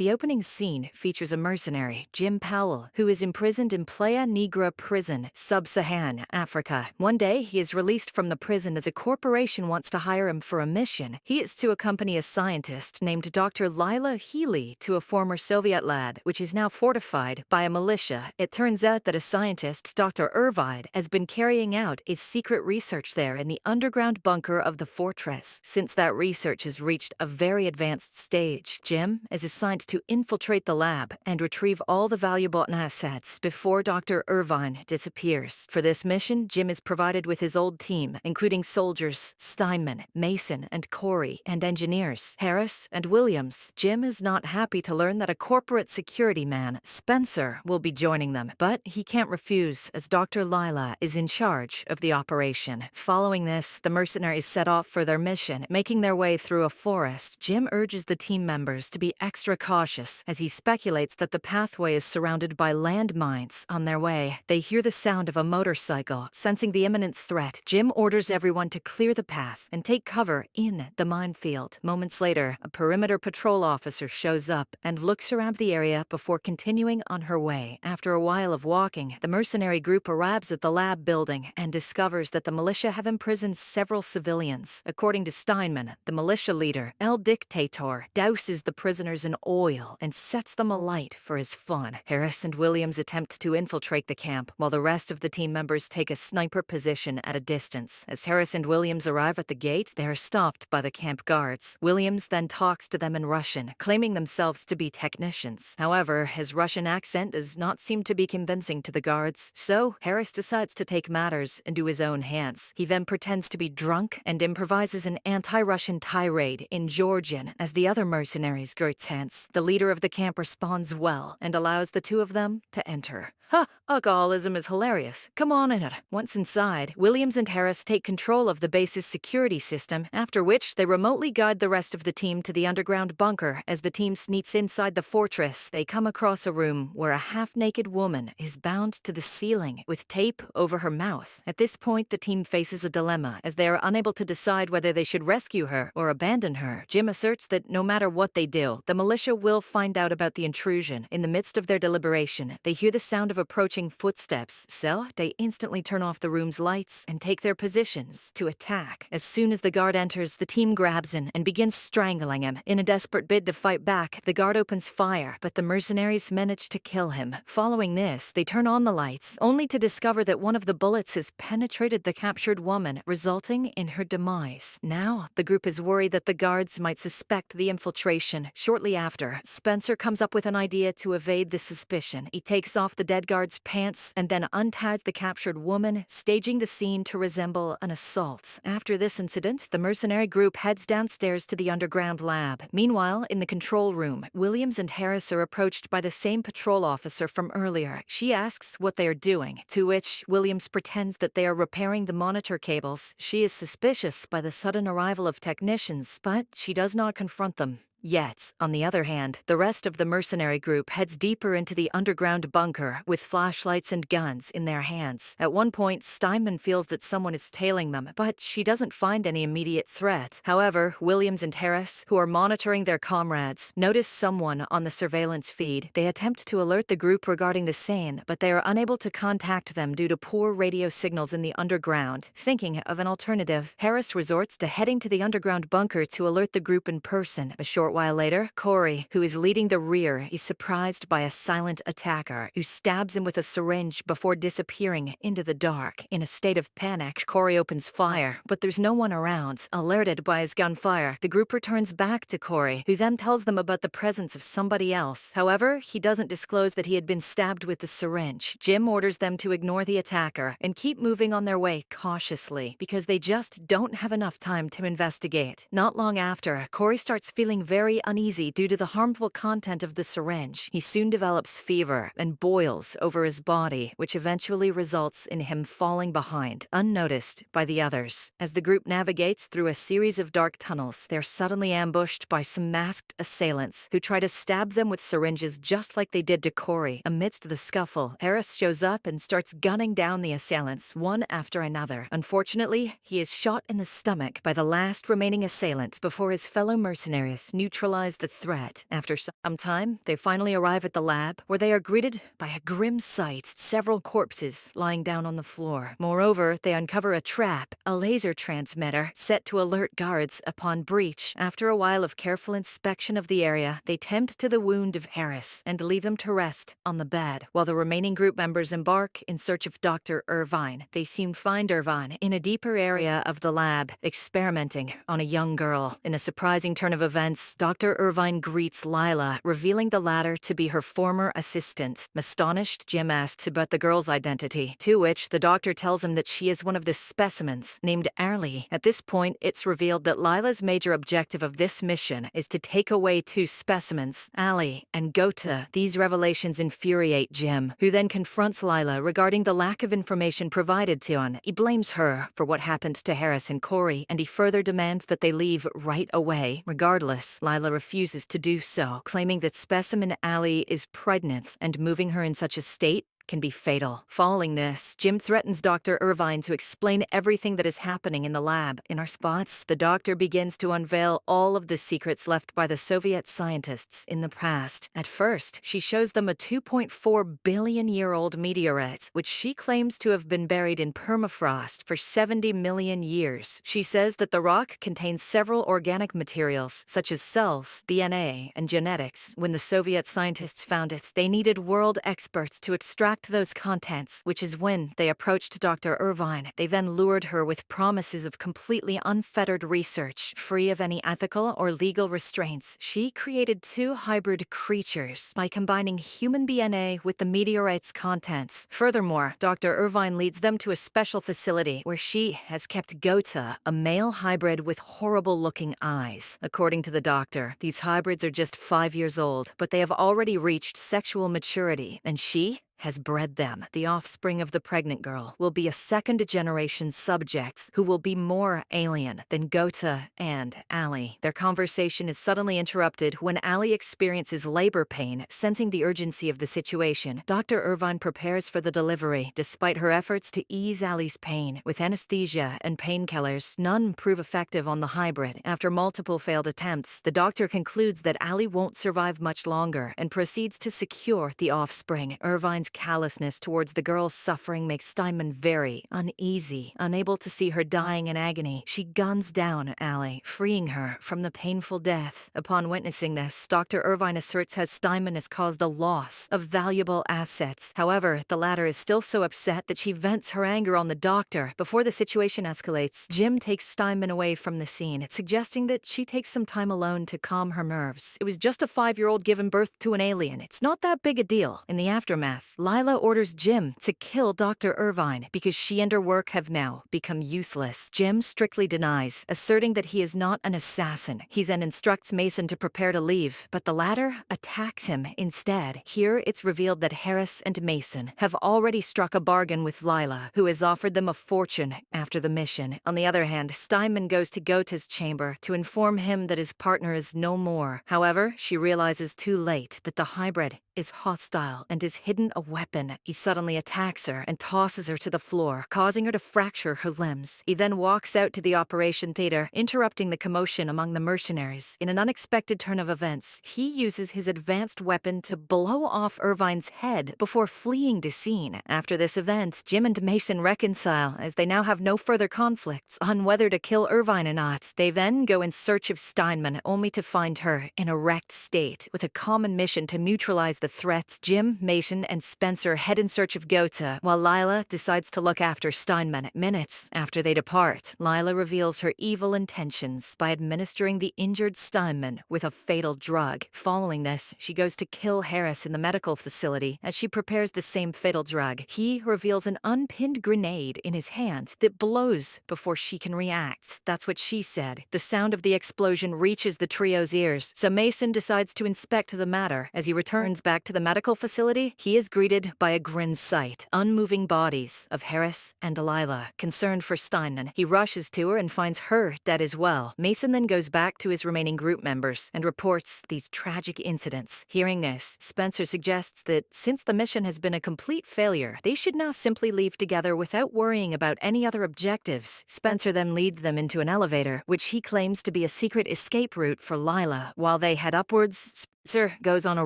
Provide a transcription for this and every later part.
The opening scene features a mercenary, Jim Powell, who is imprisoned in Playa Negra prison, sub-Saharan Africa. One day, he is released from the prison as a corporation wants to hire him for a mission. He is to accompany a scientist named Dr. Lila Healy to a former Soviet lab, which is now fortified by a militia. It turns out that a scientist, Dr. Irvine, has been carrying out a secret research there in the underground bunker of the fortress. Since that research has reached a very advanced stage, Jim is assigned to infiltrate the lab and retrieve all the valuable assets before Dr. Irvine disappears. For this mission, Jim is provided with his old team, including soldiers Steinman, Mason, and Corey, and engineers Harris and Williams. Jim is not happy to learn that a corporate security man, Spencer, will be joining them, but he can't refuse as Dr. Lila is in charge of the operation. Following this, the mercenaries set off for their mission. Making their way through a forest, Jim urges the team members to be extra cautious as he speculates that the pathway is surrounded by landmines. On their way, they hear the sound of a motorcycle. Sensing the imminent threat, Jim orders everyone to clear the path and take cover in the minefield. Moments later, a perimeter patrol officer shows up and looks around the area before continuing on her way. After a while of walking, the mercenary group arrives at the lab building and discovers that the militia have imprisoned several civilians. According to Steinman, the militia leader, El Dictator, douses the prisoners in oil and sets them alight for his fun. Harris and Williams attempt to infiltrate the camp, while the rest of the team members take a sniper position at a distance. As Harris and Williams arrive at the gate, they are stopped by the camp guards. Williams then talks to them in Russian, claiming themselves to be technicians. However, his Russian accent does not seem to be convincing to the guards, so Harris decides to take matters into his own hands. He then pretends to be drunk and improvises an anti-Russian tirade in Georgian as the other mercenaries grow tense. The leader of the camp responds well and allows the two of them to enter. Ha! Alcoholism is hilarious. Come on in it. Once inside, Williams and Harris take control of the base's security system, after which they remotely guide the rest of the team to the underground bunker. As the team sneaks inside the fortress, they come across a room where a half-naked woman is bound to the ceiling with tape over her mouth. At this point, the team faces a dilemma as they are unable to decide whether they should rescue her or abandon her. Jim asserts that no matter what they do, the militia will find out about the intrusion. In the midst of their deliberation, they hear the sound of approaching footsteps, so they instantly turn off the room's lights and take their positions to attack. As soon as the guard enters, the team grabs him and begins strangling him. In a desperate bid to fight back, the guard opens fire, but the mercenaries manage to kill him. Following this, they turn on the lights, only to discover that one of the bullets has penetrated the captured woman, resulting in her demise. Now, the group is worried that the guards might suspect the infiltration. Shortly after, Spencer comes up with an idea to evade the suspicion. He takes off the dead guard's pants and then unties the captured woman, staging the scene to resemble an assault. After this incident, the mercenary group heads downstairs to the underground lab. Meanwhile, in the control room, Williams and Harris are approached by the same patrol officer from earlier. She asks what they are doing, to which Williams pretends that they are repairing the monitor cables. She is suspicious by the sudden arrival of technicians, but she does not confront them. Yet, on the other hand, the rest of the mercenary group heads deeper into the underground bunker with flashlights and guns in their hands. At one point, Steinman feels that someone is tailing them, but she doesn't find any immediate threat. However, Williams and Harris, who are monitoring their comrades, notice someone on the surveillance feed. They attempt to alert the group regarding the scene, but they are unable to contact them due to poor radio signals in the underground. Thinking of an alternative, Harris resorts to heading to the underground bunker to alert the group in person. A short while later, Corey, who is leading the rear, is surprised by a silent attacker who stabs him with a syringe before disappearing into the dark. In a state of panic, Corey opens fire, but there's no one around. Alerted by his gunfire, the group returns back to Corey, who then tells them about the presence of somebody else. However, he doesn't disclose that he had been stabbed with the syringe. Jim orders them to ignore the attacker and keep moving on their way cautiously, because they just don't have enough time to investigate. Not long after, Corey starts feeling very uneasy due to the harmful content of the syringe. He soon develops fever and boils over his body, which eventually results in him falling behind, unnoticed by the others. As the group navigates through a series of dark tunnels, they're suddenly ambushed by some masked assailants who try to stab them with syringes just like they did to Corey. Amidst the scuffle, Harris shows up and starts gunning down the assailants one after another. Unfortunately, he is shot in the stomach by the last remaining assailant before his fellow mercenaries neutralize neutralize the threat. After some time, they finally arrive at the lab, where they are greeted by a grim sight, several corpses lying down on the floor. Moreover, they uncover a trap, a laser transmitter, set to alert guards upon breach. After a while of careful inspection of the area, they tend to the wound of Harris and leave them to rest on the bed, while the remaining group members embark in search of Dr. Irvine. They soon find Irvine in a deeper area of the lab, experimenting on a young girl. In a surprising turn of events, Dr. Irvine greets Lila, revealing the latter to be her former assistant. Astonished, Jim asks about the girl's identity, to which the doctor tells him that she is one of the specimens, named Ali. At this point, it's revealed that Lila's major objective of this mission is to take away two specimens, Ali and Gota. These revelations infuriate Jim, who then confronts Lila regarding the lack of information provided to him. He blames her for what happened to Harris and Corey, and he further demands that they leave right away. Regardless, Lila refuses to do so, claiming that specimen Ali is pregnant, and moving her in such a state can be fatal. Following this, Jim threatens Dr. Irvine to explain everything that is happening in the lab. In our spots, the doctor begins to unveil all of the secrets left by the Soviet scientists in the past. At first, she shows them a 2.4 billion-year-old meteorite, which she claims to have been buried in permafrost for 70 million years. She says that the rock contains several organic materials, such as cells, DNA, and genetics. When the Soviet scientists found it, they needed world experts to extract those contents, which is when they approached Dr. Irvine. They then lured her with promises of completely unfettered research, free of any ethical or legal restraints. She created two hybrid creatures by combining human DNA with the meteorite's contents. Furthermore, Dr. Irvine leads them to a special facility where she has kept Gota, a male hybrid with horrible-looking eyes. According to the doctor, these hybrids are just 5 years old, but they have already reached sexual maturity, and she has bred them. The offspring of the pregnant girl will be a second-generation subjects who will be more alien than Gota and Ali. Their conversation is suddenly interrupted when Ali experiences labor pain, sensing the urgency of the situation. Dr. Irvine prepares for the delivery, despite her efforts to ease Ali's pain. With anesthesia and painkillers, none prove effective on the hybrid. After multiple failed attempts, the doctor concludes that Ali won't survive much longer and proceeds to secure the offspring. Irvine's callousness towards the girl's suffering makes Steinman very uneasy. Unable to see her dying in agony, she guns down Ali, freeing her from the painful death. Upon witnessing this, Dr. Irvine asserts how Steinman has caused a loss of valuable assets. However, the latter is still so upset that she vents her anger on the doctor. Before the situation escalates, Jim takes Steinman away from the scene, suggesting that she takes some time alone to calm her nerves. It was just a 5-year-old given birth to an alien. It's not that big a deal. In the aftermath, Lila orders Jim to kill Dr. Irvine because she and her work have now become useless. Jim strictly denies, asserting that he is not an assassin. He then instructs Mason to prepare to leave, but the latter attacks him instead. Here, it's revealed that Harris and Mason have already struck a bargain with Lila, who has offered them a fortune after the mission. On the other hand, Steinman goes to Gota's chamber to inform him that his partner is no more. However, she realizes too late that the hybrid is hostile and has hidden a weapon. He suddenly attacks her and tosses her to the floor, causing her to fracture her limbs. He then walks out to the operation theater, interrupting the commotion among the mercenaries. In an unexpected turn of events, he uses his advanced weapon to blow off Irvine's head before fleeing the scene. After this event, Jim and Mason reconcile, as they now have no further conflicts on whether to kill Irvine or not. They then go in search of Steinman, only to find her in a wrecked state. With a common mission to neutralize the threats, Jim, Mason, and Spencer head in search of Gota, while Lila decides to look after Steinman. Minutes after they depart, Lila reveals her evil intentions by administering the injured Steinman with a fatal drug. Following this, she goes to kill Harris in the medical facility. As she prepares the same fatal drug, he reveals an unpinned grenade in his hand that blows before she can react. That's what she said. The sound of the explosion reaches the trio's ears, so Mason decides to inspect the matter. As he returns back to the medical facility, he is greeted greeted by a grim sight, unmoving bodies of Harris and Delilah. Concerned for Steinman, he rushes to her and finds her dead as well. Mason then goes back to his remaining group members and reports these tragic incidents. Hearing this, Spencer suggests that since the mission has been a complete failure, they should now simply leave together without worrying about any other objectives. Spencer then leads them into an elevator, which he claims to be a secret escape route for Lila. While they head upwards, Spencer goes on a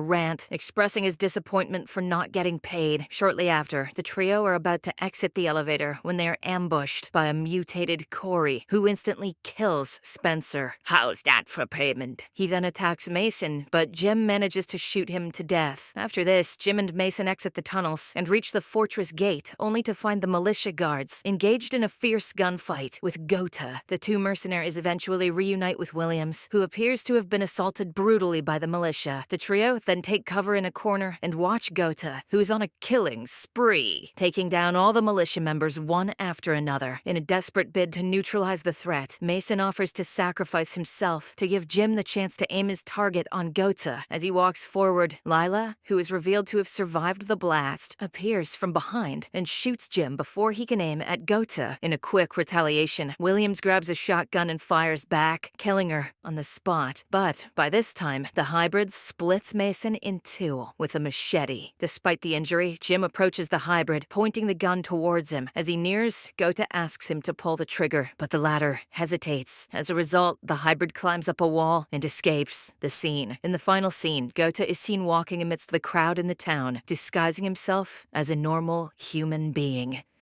rant, expressing his disappointment for not getting paid. Shortly after, the trio are about to exit the elevator when they are ambushed by a mutated Corey, who instantly kills Spencer. How's that for payment? He then attacks Mason, but Jim manages to shoot him to death. After this, Jim and Mason exit the tunnels and reach the fortress gate, only to find the militia guards engaged in a fierce gunfight with Gota. The two mercenaries eventually reunite with Williams, who appears to have been assaulted brutally by the militia. The trio then take cover in a corner and watch Gota, who is on a killing spree, taking down all the militia members one after another. In a desperate bid to neutralize the threat, Mason offers to sacrifice himself to give Jim the chance to aim his target on Gota. As he walks forward, Lila, who is revealed to have survived the blast, appears from behind and shoots Jim before he can aim at Gota. In a quick retaliation, Williams grabs a shotgun and fires back, killing her on the spot. But by this time, the hybrid splits Mason in two with a machete. Despite the injury, Jim approaches the hybrid, pointing the gun towards him. As he nears, Gota asks him to pull the trigger, but the latter hesitates. As a result, the hybrid climbs up a wall and escapes the scene. In the final scene, Gota is seen walking amidst the crowd in the town, disguising himself as a normal human being.